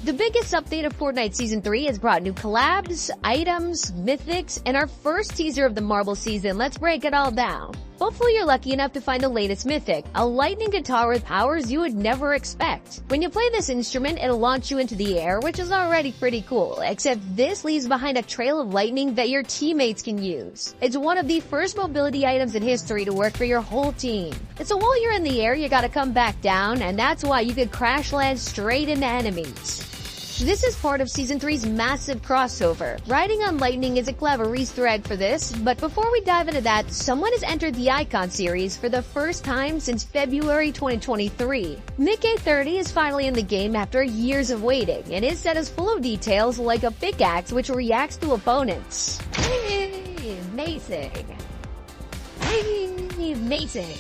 The biggest update of Fortnite Season 3 has brought new collabs, items, mythics, and our first teaser of the Marble season. Let's break it all down. Hopefully you're lucky enough to find the latest mythic, a lightning guitar with powers you would never expect. When you play this instrument, it'll launch you into the air, which is already pretty cool, except this leaves behind a trail of lightning that your teammates can use. It's one of the first mobility items in history to work for your whole team. And so while you're in the air, you gotta come back down, and that's why you could crash land straight into enemies. This is part of Season 3's massive crossover. Riding on lightning is a clever Easter egg for this, but before we dive into that, someone has entered the Icon series for the first time since February 2023. Nick A30 is finally in the game after years of waiting, and his set is full of details like a pickaxe which reacts to opponents. Amazing. Amazing.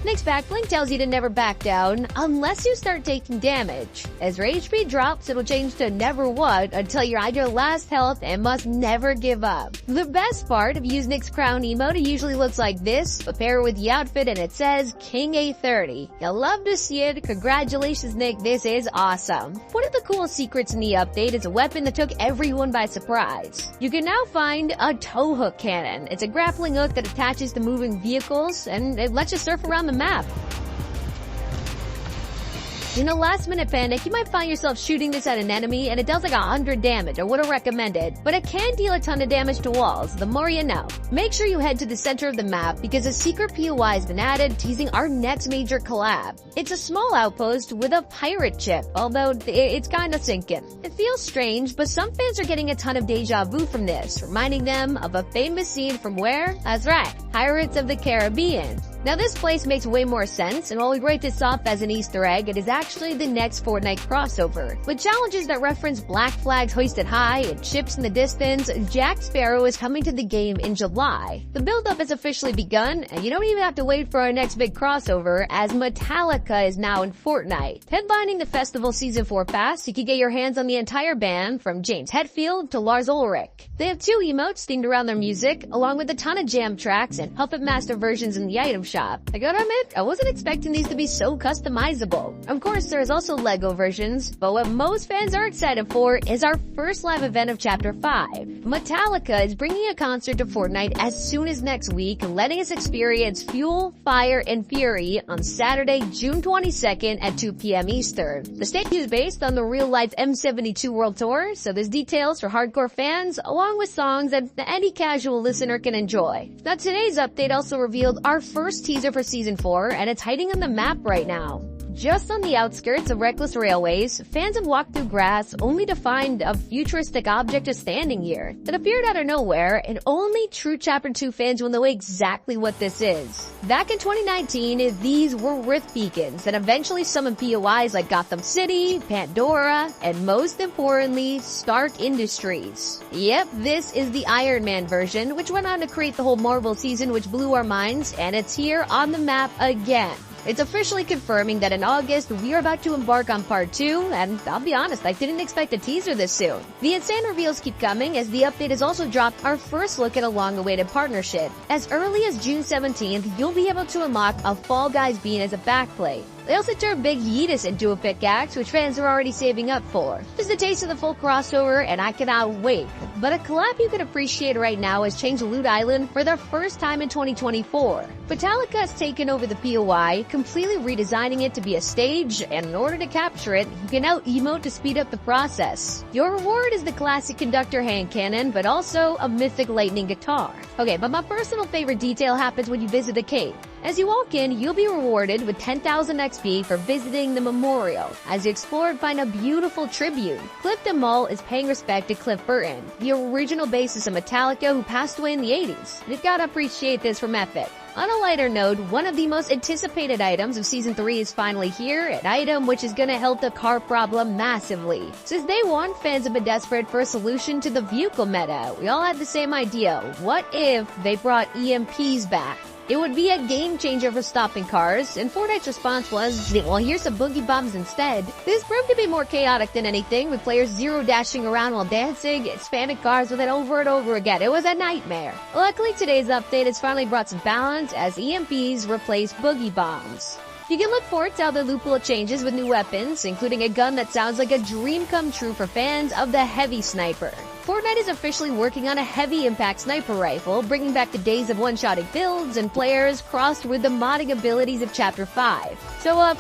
Nick's backblink tells you to never back down unless you start taking damage. As your HP drops, it'll change to never what until you're at your last health and must never give up. The best part, if you use Nick's crown emote, it usually looks like this, but pair it with the outfit and it says King A30. You'll love to see it. Congratulations, Nick. This is awesome. One of the coolest secrets in the update is a weapon that took everyone by surprise. You can now find a tow hook cannon. It's a grappling hook that attaches to moving vehicles and it lets you surf around the map. In a last-minute panic, you might find yourself shooting this at an enemy and it does like 100 damage. I wouldn't recommend it, but it can deal a ton of damage to walls, the more you know. Make sure you head to the center of the map because a secret POI has been added, teasing our next major collab. It's a small outpost with a pirate ship, although it's kinda sinking. It feels strange, but some fans are getting a ton of deja vu from this, reminding them of a famous scene from where? That's right, Pirates of the Caribbean. Now this place makes way more sense, and while we write this off as an Easter egg, it is actually the next Fortnite crossover. With challenges that reference black flags hoisted high and ships in the distance, Jack Sparrow is coming to the game in July. The build-up has officially begun, and you don't even have to wait for our next big crossover, as Metallica is now in Fortnite. Headlining the festival Season 4 pass, you can get your hands on the entire band, from James Hetfield to Lars Ulrich. They have 2 emotes themed around their music, along with a ton of jam tracks and Puppet Master versions in the item shop. I gotta admit, I wasn't expecting these to be so customizable. Of course, there's also LEGO versions, but what most fans are excited for is our first live event of Chapter 5. Metallica is bringing a concert to Fortnite as soon as next week, letting us experience Fuel, Fire, and Fury on Saturday, June 22nd at 2 p.m. Eastern. The stage is based on the real-life M72 World Tour, so there's details for hardcore fans, along with songs that any casual listener can enjoy. Now today's update also revealed our first teaser for Season 4, and it's hiding on the map right now. Just on the outskirts of Reckless Railways, fans have walked through grass only to find a futuristic object just standing here. It appeared out of nowhere, and only true Chapter 2 fans will know exactly what this is. Back in 2019, these were Rift beacons that eventually summoned POIs like Gotham City, Pandora, and most importantly, Stark Industries. Yep, this is the Iron Man version, which went on to create the whole Marvel season, which blew our minds, and it's here on the map again. It's officially confirming that in August, we are about to embark on Part 2, and I'll be honest, I didn't expect a teaser this soon. The insane reveals keep coming, as the update has also dropped our first look at a long-awaited partnership. As early as June 17th, you'll be able to unlock a Fall Guys bean as a backplate. They also turned Big Yeetus into a pickaxe, which fans are already saving up for. This is a taste of the full crossover, and I cannot wait. But a collab you can appreciate right now has changed Loot Island for the first time in 2024. Metallica has taken over the POI, completely redesigning it to be a stage, and in order to capture it, you can now emote to speed up the process. Your reward is the classic conductor hand cannon, but also a mythic lightning guitar. Okay, but my personal favorite detail happens when you visit the cave. As you walk in, you'll be rewarded with 10,000 XP for visiting the memorial. As you explore and find a beautiful tribute, Clifton Mall is paying respect to Cliff Burton, the original bassist of Metallica who passed away in the 80s. You've gotta appreciate this from Epic. On a lighter note, one of the most anticipated items of Season 3 is finally here, an item which is gonna help the car problem massively. Since day one, fans have been desperate for a solution to the vehicle meta. We all had the same idea. What if they brought EMPs back? It would be a game changer for stopping cars, and Fortnite's response was, well, here's some boogie bombs instead. This proved to be more chaotic than anything, with players zero dashing around while dancing, spanning cars with it over and over again. It was a nightmare. Luckily, today's update has finally brought some balance as EMPs replace boogie bombs. You can look forward to other loophole changes with new weapons, including a gun that sounds like a dream come true for fans of the heavy sniper. Fortnite is officially working on a heavy impact sniper rifle, bringing back the days of one-shotting builds and players crossed with the modding abilities of Chapter 5. So,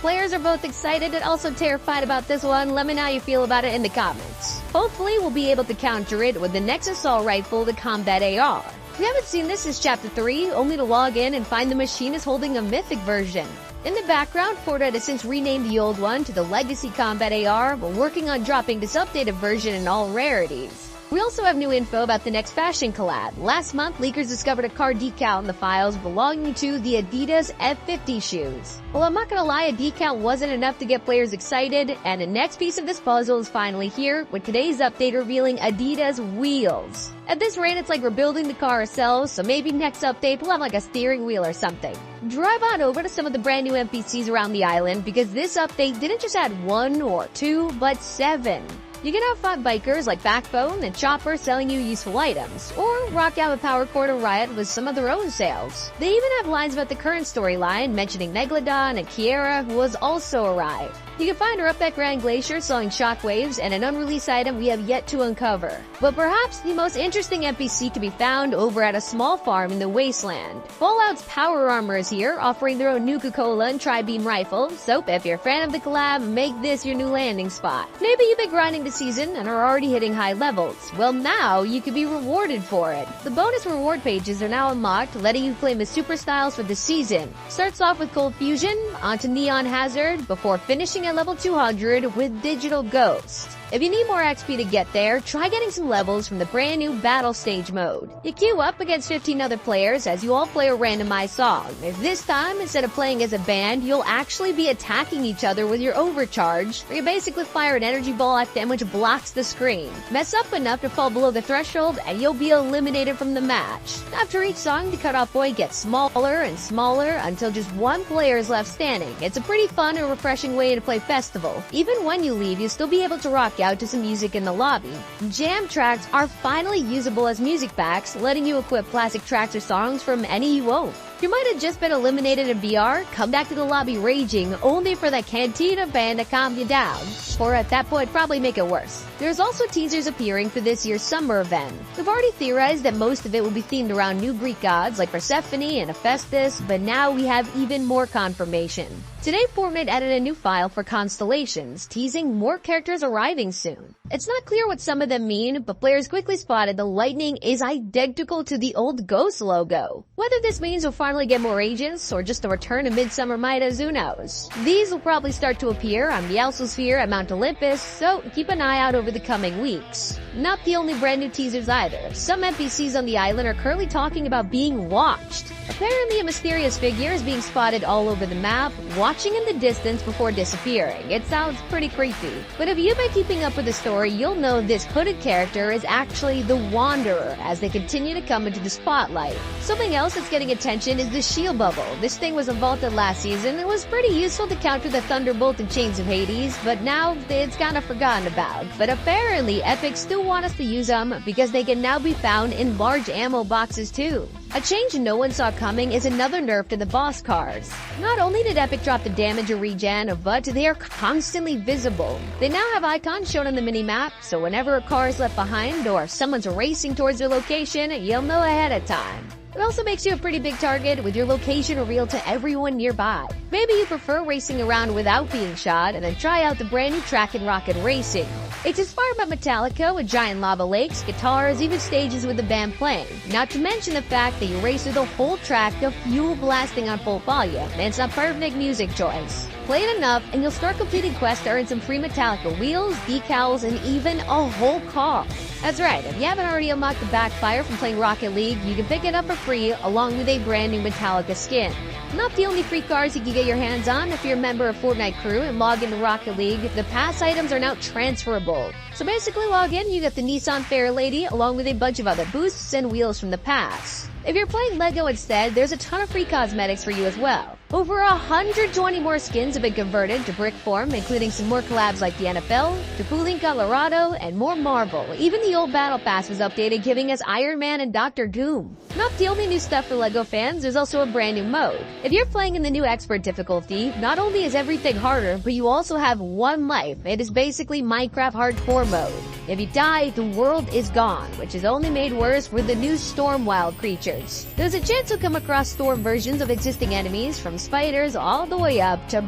players are both excited and also terrified about this one. Let me know how you feel about it in the comments. Hopefully, we'll be able to counter it with the next assault rifle, the Combat AR. We haven't seen this since Chapter 3, only to log in and find the machine is holding a mythic version. In the background, Fortnite has since renamed the old one to the Legacy Combat AR, but working on dropping this updated version in all rarities. We also have new info about the next fashion collab. Last month, leakers discovered a car decal in the files belonging to the Adidas F50 shoes. Well, I'm not gonna lie, a decal wasn't enough to get players excited, and the next piece of this puzzle is finally here, with today's update revealing Adidas wheels. At this rate, it's like we're building the car ourselves, so maybe next update we'll have like a steering wheel or something. Drive on over to some of the brand new NPCs around the island, because this update didn't just add 1 or 2, but 7. You can have 5 bikers like Backbone and Chopper selling you useful items, or rock out with Power Cord or Riot with some of their own sales. They even have lines about the current storyline, mentioning Megalodon and Kiera, who has also arrived. You can find her up at Grand Glacier selling shockwaves and an unreleased item we have yet to uncover. But perhaps the most interesting NPC to be found over at a small farm in the Wasteland. Fallout's Power Armor is here, offering their own Nuka-Cola and Tri-Beam rifle, so if you're a fan of the collab, make this your new landing spot. Maybe you've been grinding the season and are already hitting high levels. Well, now you can be rewarded for it. The bonus reward pages are now unlocked, letting you claim the super styles for the season. Starts off with Cold Fusion, onto Neon Hazard, before finishing at level 200 with Digital Ghost. If you need more XP to get there, try getting some levels from the brand new Battle Stage mode. You queue up against 15 other players as you all play a randomized song. If this time, instead of playing as a band, you'll actually be attacking each other with your overcharge, where you basically fire an energy ball at them which blocks the screen. Mess up enough to fall below the threshold and you'll be eliminated from the match. After each song, the cutoff point gets smaller and smaller until just 1 player is left standing. It's a pretty fun and refreshing way to play Festival. Even when you leave, you'll still be able to rock out to some music in the lobby. Jam tracks are finally usable as music packs, letting you equip classic tracks or songs from any you own. You might have just been eliminated in VR, come back to the lobby raging, only for that Cantina band to calm you down. Or at that point, probably make it worse. There's also teasers appearing for this year's summer event. We've already theorized that most of it will be themed around new Greek gods like Persephone and Hephaestus, but now we have even more confirmation. Today, Fortnite added a new file for constellations, teasing more characters arriving soon. It's not clear what some of them mean, but players quickly spotted the lightning is identical to the old Ghost logo. Whether this means we'll finally get more agents, or just a return of Midsummer Midas, who knows? These will probably start to appear on the Alsosphere at Mount Olympus, so keep an eye out over the coming weeks. Not the only brand new teasers either. Some NPCs on the island are currently talking about being watched. Apparently a mysterious figure is being spotted all over the map, watching in the distance before disappearing. It sounds pretty creepy. But if you've been keeping up with the story, you'll know this hooded character is actually the Wanderer as they continue to come into the spotlight. Something else that's getting attention is the shield bubble. This thing was vaulted last season and was pretty useful to counter the Thunderbolt and Chains of Hades, but now it's kind of forgotten about. But apparently Epic still want us to use them because they can now be found in large ammo boxes too. A change no one saw coming is another nerf to the boss cars. Not only did Epic drop the damage or regen, but they are constantly visible. They now have icons shown on the minimap, so whenever a car is left behind or someone's racing towards their location, you'll know ahead of time. It also makes you a pretty big target with your location revealed to everyone nearby. Maybe you prefer racing around without being shot and then try out the brand new Track and Rocket Racing. It's inspired by Metallica with giant lava lakes, guitars, even stages with the band playing. Not to mention the fact that you race through the whole track to fuel blasting on full volume. It's a perfect music choice. Play it enough and you'll start completing quests to earn some free Metallica wheels, decals, and even a whole car. That's right, if you haven't already unlocked the Backfire from playing Rocket League, you can pick it up for free along with a brand new Metallica skin. Not the only free cars you can get your hands on if you're a member of Fortnite crew and log into Rocket League, the pass items are now transferable. So basically log in, you get the Nissan Fairlady along with a bunch of other boosts and wheels from the pass. If you're playing LEGO instead, there's a ton of free cosmetics for you as well. Over 120 more skins have been converted to brick form, including some more collabs like the NFL, Tupulin Colorado, and more Marvel. Even the old Battle Pass was updated, giving us Iron Man and Doctor Doom. Not the only new stuff for LEGO fans, there's also a brand new mode. If you're playing in the new Expert difficulty, not only is everything harder, but you also have one life. It is basically Minecraft Hardcore mode. If you die, the world is gone, which is only made worse with the new Storm Wild creatures. There's a chance you'll come across Storm versions of existing enemies, from spiders all the way up to